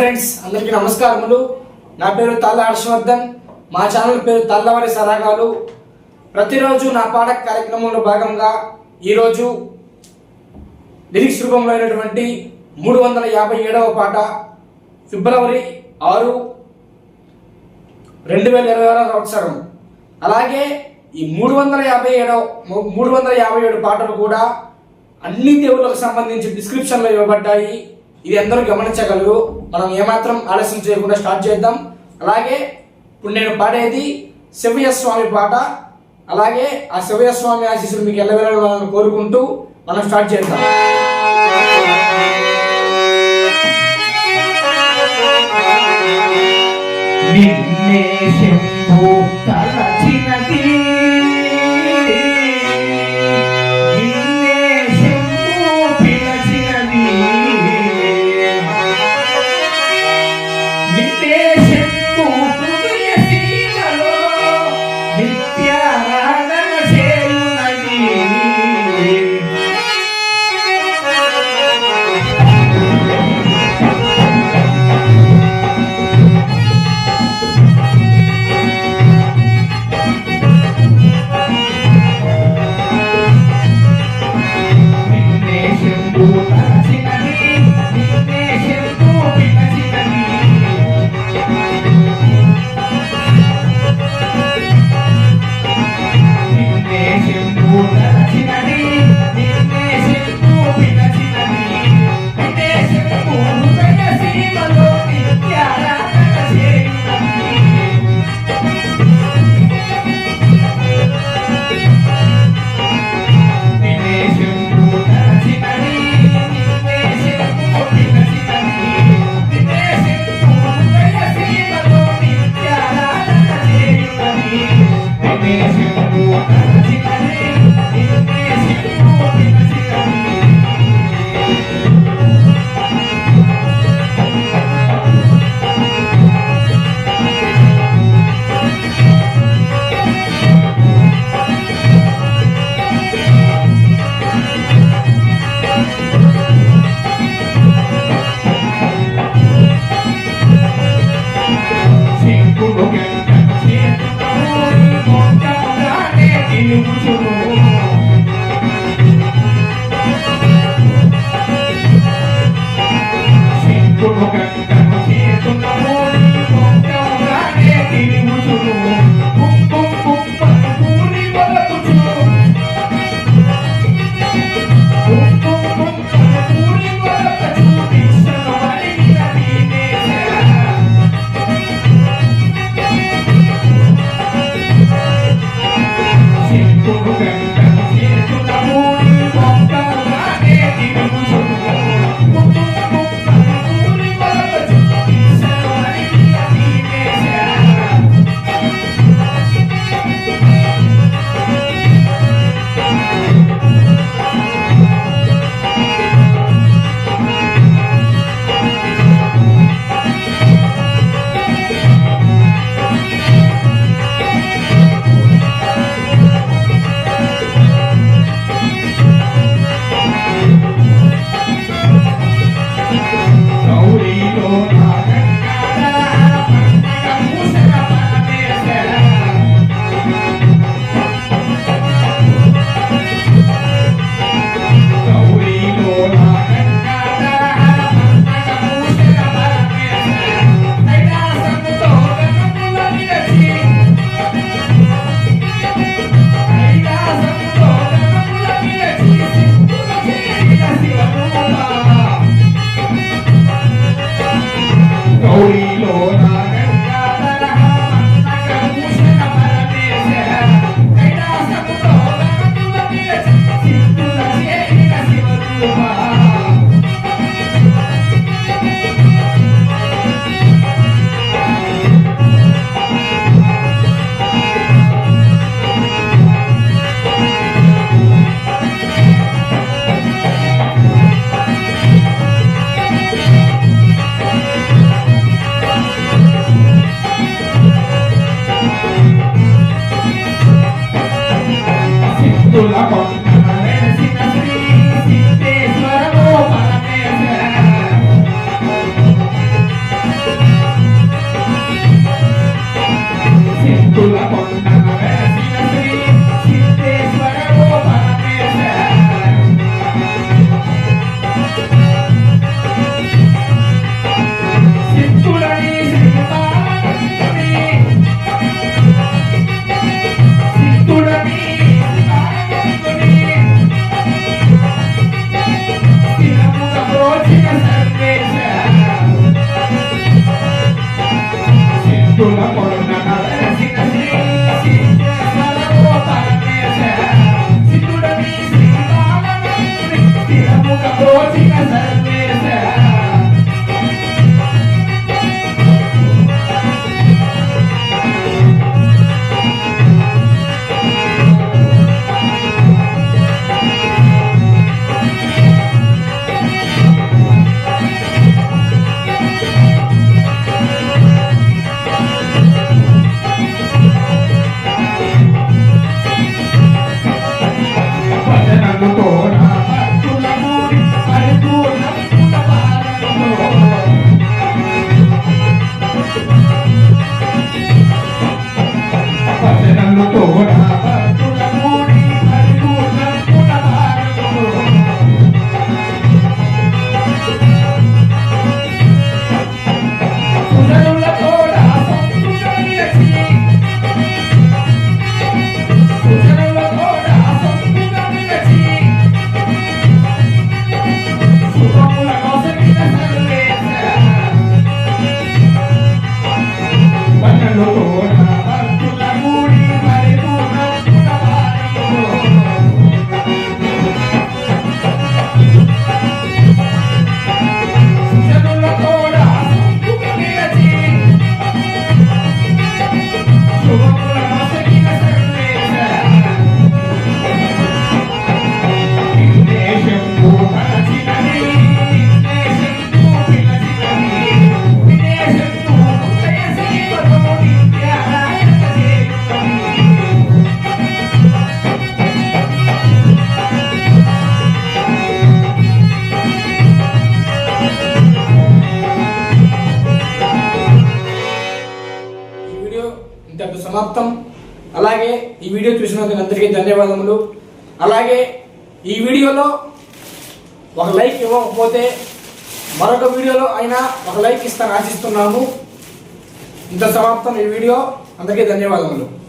Friends అందరికీ నమస్కారములు. నా పేరు తల్ల హర్షవర్ధన్. మా ఛానల్ పేరు తల్లవారి సరాగాలు. ప్రతిరోజు నా పాట కార్యక్రమంలో భాగంగా ఈరోజు లిరిక్స్ రూపంలో అయినటువంటి 357వ పాట ఫిబ్రవరి 6, 2026 సంవత్సరం. అలాగే ఈ 357 పాటలు కూడా అన్ని దేవుళ్ళకు సంబంధించి డిస్క్రిప్షన్లో ఇవ్వబడ్డాయి. ఇది అందరూ గమనించగలరు. మనం ఏమాత్రం ఆలస్యం చేయకుండా స్టార్ట్ చేద్దాం. అలాగే ఇప్పుడు నేను పాడేది శివయ్య స్వామి పాట. అలాగే ఆ శివయ్య స్వామి ఆశీస్సులు మీకు ఎల్లవేళలను కోరుకుంటూ మనం స్టార్ట్ చేద్దాం. ఇంతకు సమాప్తం. అలాగే ఈ వీడియో చూసినందుకు అందరికీ ధన్యవాదములు. అలాగే ఈ వీడియోలో ఒక లైక్ ఇవ్వకపోతే మరొక వీడియోలో అయినా ఒక లైక్ ఇస్తాను ఆశిస్తున్నాము. ఇంత సమాప్తం ఈ వీడియో. అందరికీ ధన్యవాదములు.